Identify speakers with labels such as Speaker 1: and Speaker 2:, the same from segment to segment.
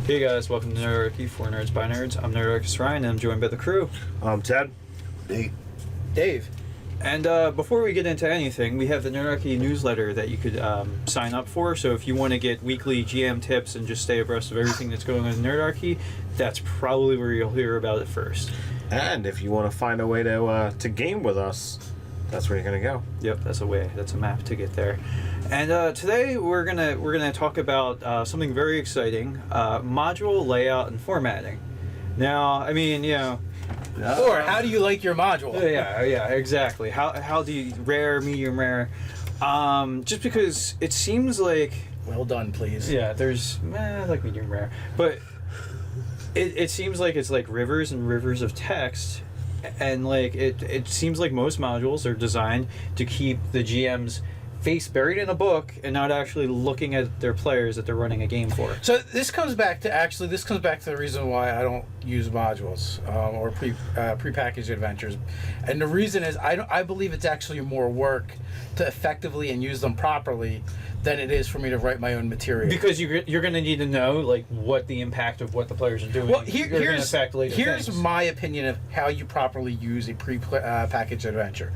Speaker 1: Hey guys, welcome to Nerdarchy for Nerds by Nerds. I'm Nerdarchy Ryan, and I'm joined by the crew.
Speaker 2: Ted.
Speaker 3: Nate.
Speaker 4: Dave.
Speaker 1: And before we get into anything, we have the Nerdarchy newsletter that you could sign up for. So if you want to get weekly GM tips and just stay abreast of everything that's going on in Nerdarchy, that's probably where you'll hear about it first.
Speaker 2: And if you want to find a way to game with us, that's where you're gonna go.
Speaker 1: Yep, that's a way. That's a map to get there. And today we're gonna talk about something very exciting: module layout and formatting. Now, I mean, you know.
Speaker 4: Or how do you like your module?
Speaker 1: Yeah, exactly. How do you rare, medium rare? Just because it seems like.
Speaker 4: Well done, please.
Speaker 1: Yeah, there's I like medium rare, but it seems like it's like rivers and rivers of text. And like it seems like most modules are designed to keep the GM's face buried in a book and not actually looking at their players that they're running a game for.
Speaker 4: So this comes back to the reason why I don't use modules or prepackaged adventures, and the reason is I believe it's actually more work to effectively and use them properly than it is for me to write my own material.
Speaker 1: Because you're going to need to know like what the impact of what the players are doing.
Speaker 4: Well,
Speaker 1: here's
Speaker 4: my opinion of how you properly use a prepackaged adventure.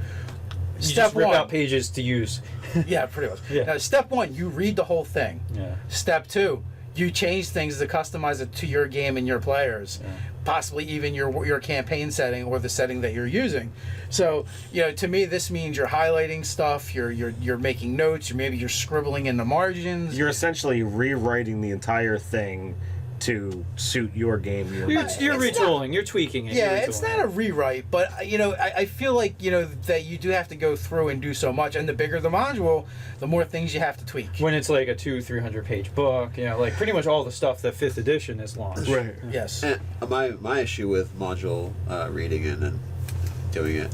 Speaker 1: You just rip out pages to use.
Speaker 4: Yeah, pretty much.
Speaker 1: Yeah.
Speaker 4: Now, step one, you read the whole thing.
Speaker 1: Yeah.
Speaker 4: Step two, you change things to customize it to your game and your players.
Speaker 1: Yeah.
Speaker 4: Possibly even your campaign setting or the setting that you're using. So, to me, this means you're highlighting stuff, you're making notes, maybe you're scribbling in the margins.
Speaker 2: You're essentially rewriting the entire thing to suit your game.
Speaker 1: You're retooling. You're tweaking it.
Speaker 4: Yeah, it's not a rewrite, but I feel like that you do have to go through and do so much, and the bigger the module, the more things you have to tweak.
Speaker 1: When it's like a 200-300 page book, like pretty much all the stuff that 5th edition is launched.
Speaker 2: Right.
Speaker 1: Yeah.
Speaker 4: Yes.
Speaker 3: And my issue with module reading and doing it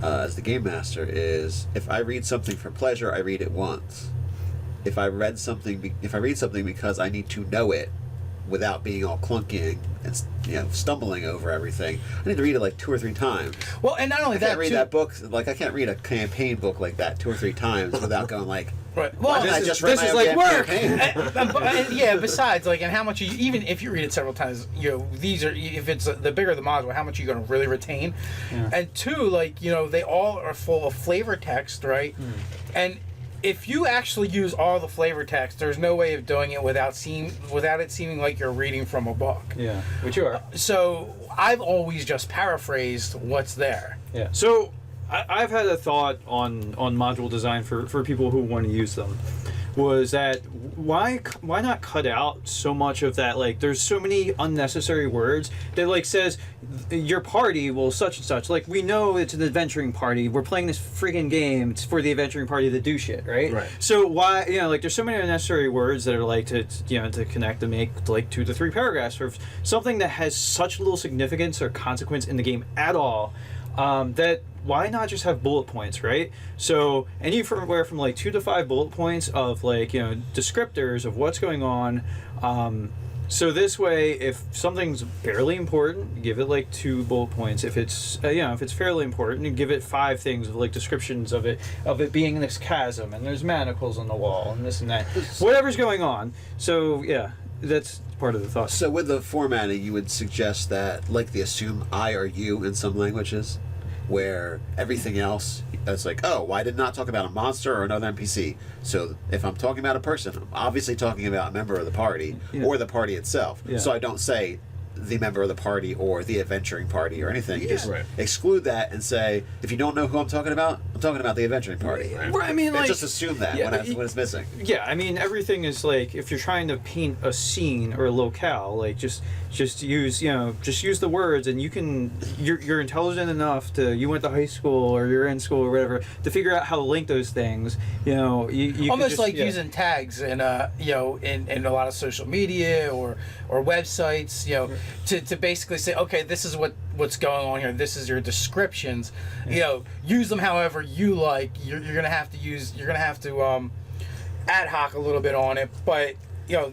Speaker 3: as the game master is if I read something for pleasure, I read it once. If I read something because I need to know it, without being all clunky and stumbling over everything, I need to read it like 2 or 3 times.
Speaker 4: Well, and not only
Speaker 3: I can't read that book like I can't read a campaign book like that 2 or 3 times without going like,
Speaker 4: right.
Speaker 3: Well,
Speaker 4: Well,
Speaker 3: I just read
Speaker 1: this
Speaker 3: my
Speaker 1: is
Speaker 3: own
Speaker 1: like work.
Speaker 3: campaign.
Speaker 4: and yeah. Besides, and how much even if you read it several times, these are if it's the bigger the module, how much are you going to really retain?
Speaker 1: Yeah.
Speaker 4: And two, they all are full of flavor text, right? And if you actually use all the flavor text, there's no way of doing it without it seeming like you're reading from a book.
Speaker 1: Yeah, which you are.
Speaker 4: So I've always just paraphrased what's there.
Speaker 1: Yeah. So I've had a thought on module design for people who want to use them. Was that why not cut out so much of that? Like, there's so many unnecessary words that says your party will such and such. Like, we know it's an adventuring party. We're playing this freaking game. It's for the adventuring party to do shit, right?
Speaker 2: Right.
Speaker 1: So why there's so many unnecessary words that are to connect and make 2 to 3 paragraphs for something that has such little significance or consequence in the game at all. That why not just have bullet points, right? So anywhere from 2 to 5 bullet points of descriptors of what's going on. So this way, if something's barely important, give it 2 bullet points. If it's if it's fairly important, you give it 5 things of descriptions of it being this chasm and there's manacles on the wall and this and that, whatever's going on. So yeah, that's part of the thought.
Speaker 3: So with the formatting, you would suggest that the assume I or you in some languages, where everything else that's I did not talk about a monster or another NPC. So if I'm talking about a person, I'm obviously talking about a member of the party or the party itself.
Speaker 1: Yeah.
Speaker 3: So I don't say the member of the party or the adventuring party or anything. You just
Speaker 2: Right.
Speaker 3: exclude that and say, if you don't know who I'm talking about the adventuring party.
Speaker 1: Right. I mean,
Speaker 3: And just assume that when it's missing.
Speaker 1: Yeah, I mean, everything is if you're trying to paint a scene or a locale, just use the words, and you're intelligent enough you went to high school or you're in school or whatever to figure out how to link those things. You
Speaker 4: Almost using tags in in a lot of social media or websites, to basically say, okay, this is what's going on here. This is your descriptions. Use them however you like. You're gonna have to ad hoc a little bit on it, but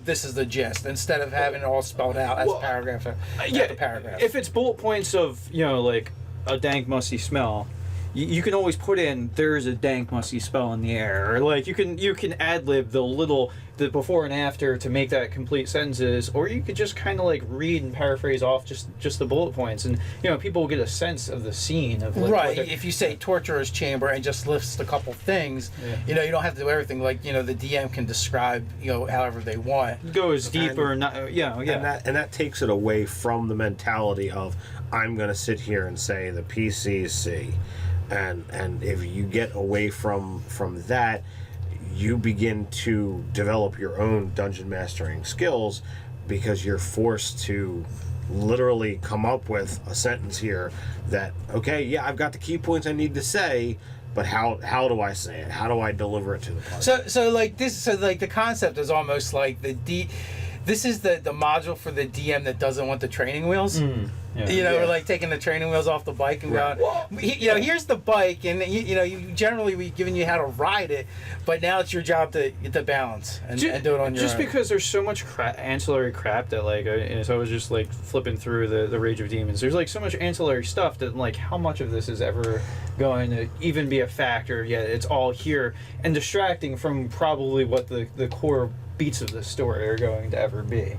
Speaker 4: this is the gist instead of having it all spelled out as paragraph after paragraph.
Speaker 1: If it's bullet points of a dank musty smell, you can always put in there's a dank musty spell in the air, or like you can ad lib the before and after to make that complete sentences, or you could just kind of like read and paraphrase off just the bullet points, and people will get a sense of the scene of like,
Speaker 4: right. If you say torturer's chamber and just list a couple things, you don't have to do everything. Like the DM can describe however they want.
Speaker 1: Goes deeper, and
Speaker 2: that takes it away from the mentality of I'm going to sit here and say the PCC, and if you get away from that, you begin to develop your own dungeon mastering skills, because you're forced to literally come up with a sentence here that, okay, yeah, I've got the key points I need to say, but how do I say it? How do I deliver it to the party?
Speaker 4: So the concept is almost like this is the module for the DM that doesn't want the training wheels. We're like taking the training wheels off the bike and going, here's the bike, and we've given you how to ride it, but now it's your job to balance and do it on your
Speaker 1: just
Speaker 4: own.
Speaker 1: Because there's so much ancillary crap that and so I was just like flipping through the Rage of Demons. There's like so much ancillary stuff that like how much of this is ever going to even be a factor? Yet it's all here and distracting from probably what the core beats of the story are going to ever be.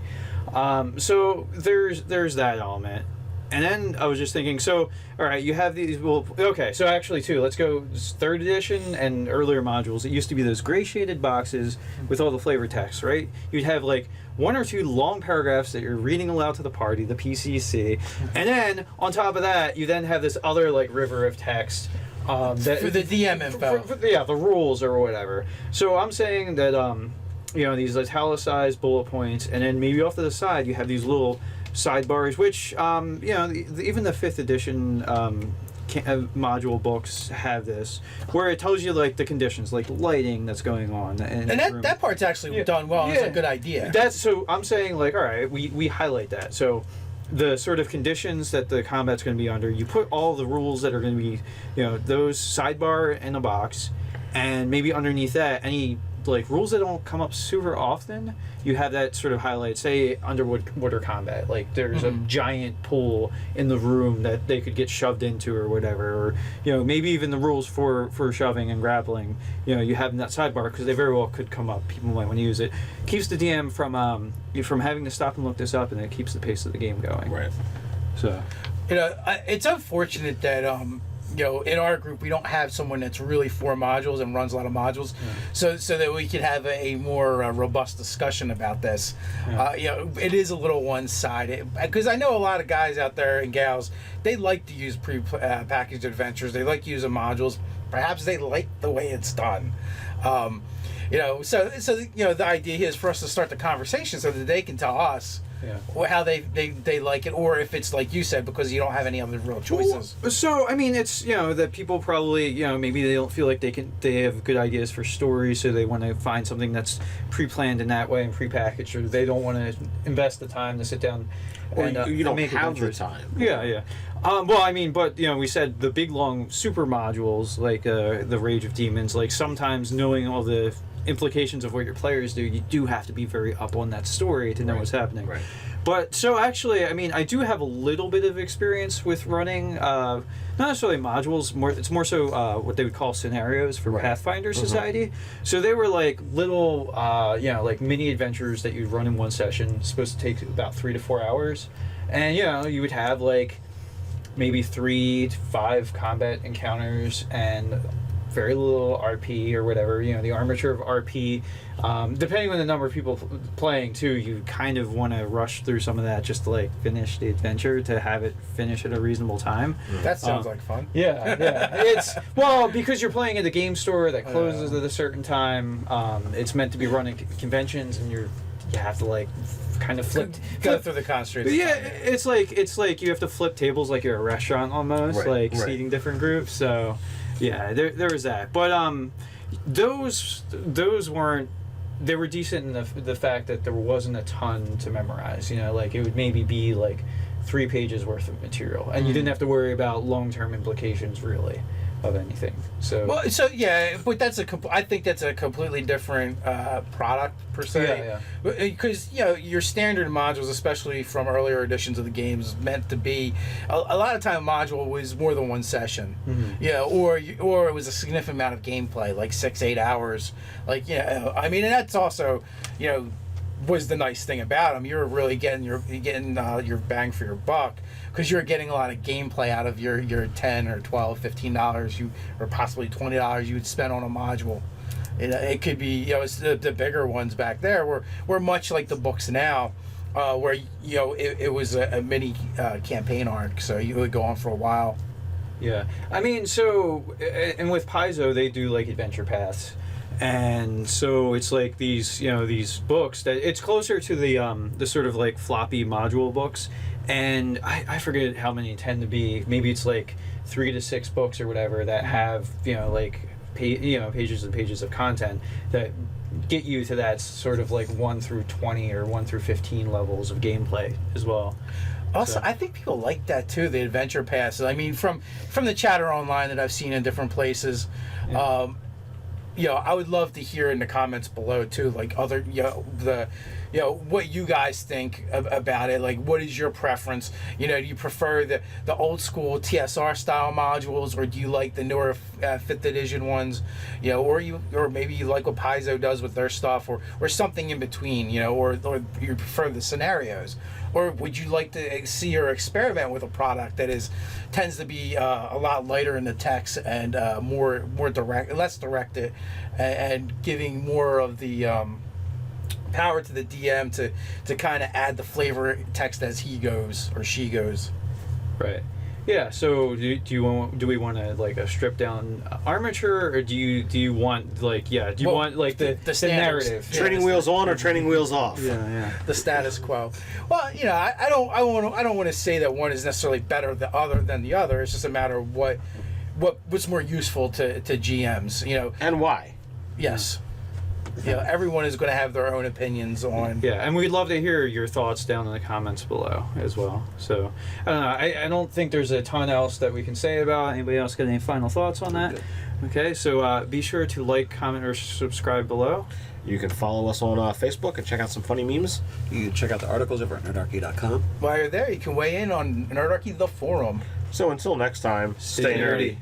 Speaker 1: So there's that element. And then I was just thinking, so, all right, you have these, so actually, too, let's go 3rd edition and earlier modules. It used to be those gray shaded boxes with all the flavor text, right? You'd have, like, 1 or 2 long paragraphs that you're reading aloud to the party, the PCC, and then, on top of that, you then have this other, like, river of text. That,
Speaker 4: for the DM info.
Speaker 1: The rules or whatever. So I'm saying that, these italicized bullet points, and then maybe off to the side, you have these little sidebars, which even the 5th edition module books have this, where it tells you like the conditions, like lighting that's going on, and
Speaker 4: that part's actually done well. It's a good idea.
Speaker 1: So I'm saying like, all right, we highlight that. So the sort of conditions that the combat's going to be under, you put all the rules that are going to be, those sidebar in a box, and maybe underneath that any like rules that don't come up super often, you have that sort of highlight. Say underwater combat, like there's a giant pool in the room that they could get shoved into or whatever, or maybe even the rules for shoving and grappling. You have in that sidebar because they very well could come up. People might want to use it. Keeps the DM from having to stop and look this up, and it keeps the pace of the game going.
Speaker 2: Right.
Speaker 1: So,
Speaker 4: it's unfortunate that in our group we don't have someone that's really for modules and runs a lot of modules, so that we could have a more robust discussion about this. It is a little one-sided, because I know a lot of guys out there and gals, they like to use pre-packaged adventures, they like using modules, perhaps they like the way it's done. So the idea is for us to start the conversation so that they can tell us how they like it, or if it's like you said, because you don't have any other real choices.
Speaker 1: So I mean, it's that people probably maybe they don't feel like they have good ideas for stories, so they want to find something that's pre-planned in that way and pre-packaged, or they don't want to invest the time to sit down.
Speaker 2: Or
Speaker 1: and
Speaker 2: you don't
Speaker 1: make
Speaker 2: have
Speaker 1: adventures.
Speaker 2: the time.
Speaker 1: Yeah. Well, I mean, but we said the big long super modules like the Rage of Demons. Like sometimes knowing all the implications of what your players do, you do have to be very up on that story to know what's happening.
Speaker 2: Right.
Speaker 1: But so actually, I mean, I do have a little bit of experience with running, not necessarily modules. It's more so what they would call scenarios for Pathfinder Society. So they were like little, like mini adventures that you'd run in one session. Supposed to take about 3 to 4 hours, and you would have like maybe 3 to 5 combat encounters and very little RP or whatever, the armature of RP. Depending on the number of people playing too, you kind of want to rush through some of that just to like finish the adventure, to have it finish at a reasonable time.
Speaker 4: That sounds like fun.
Speaker 1: Yeah. It's because you're playing at a game store that closes at a certain time. It's meant to be running conventions, and you have to like kind of flip
Speaker 4: through the constraints.
Speaker 1: Yeah, it's like you have to flip tables like you're a restaurant almost, seating different groups. So yeah, there was that. But those weren't. They were decent in the fact that there wasn't a ton to memorize. Like it would maybe be like 3 pages worth of material, and you didn't have to worry about long-term implications really. of anything. So
Speaker 4: Well, so yeah, but I think that's a completely different product per se.
Speaker 1: Yeah.
Speaker 4: Because your standard modules, especially from earlier editions of the games, meant to be a lot of time. A module was more than one session, or it was a significant amount of gameplay, like 6-8 hours. Like I mean, and that's also was the nice thing about them. You're really getting your bang for your buck, because you're getting a lot of gameplay out of your $10 or $12, $15 or possibly $20 you would spend on a module. It could be it's the bigger ones back there were much like the books now, where it was a mini campaign arc, so you would go on for a while.
Speaker 1: Yeah, I mean, so and with Paizo they do like adventure paths. And so it's like these books that it's closer to the sort of like floppy module books, and I forget how many tend to be. Maybe it's like 3 to 6 books or whatever that have pages and pages of content that get you to that sort of like 1 through 20 or 1 through 15 levels of gameplay as well.
Speaker 4: Also, I think people like that too, the adventure passes. I mean, from the chatter online that I've seen in different places. I would love to hear in the comments below too, like other, what you guys think about it. Like, what is your preference? Do you prefer the old school TSR style modules, or do you like the newer 5th edition ones? Or maybe you like what Paizo does with their stuff, or something in between. Or you prefer the scenarios, or would you like to see or experiment with a product that tends to be a lot lighter in the text and more direct, less directed, and giving more of the power to the DM to kind of add the flavor text as he goes or she goes.
Speaker 1: Right. Yeah. So do we want to like a stripped down armature, or do you want like the narrative?
Speaker 2: Training wheels on or training wheels off?
Speaker 1: Yeah.
Speaker 4: The status quo. Well, I don't want to say that one is necessarily better than the other. It's just a matter of what's more useful to GMs.
Speaker 2: And why?
Speaker 4: Yes. Everyone is going to have their own opinions on.
Speaker 1: Yeah, and we'd love to hear your thoughts down in the comments below as well. So, I don't know. I don't think there's a ton else that we can say about. Anybody else got any final thoughts on that? Okay, so be sure to like, comment, or subscribe below.
Speaker 2: You can follow us on Facebook and check out some funny memes.
Speaker 3: You can check out the articles over at nerdarchy.com.
Speaker 4: While you're there, you can weigh in on Nerdarchy, the forum.
Speaker 2: So until next time, stay nerdy.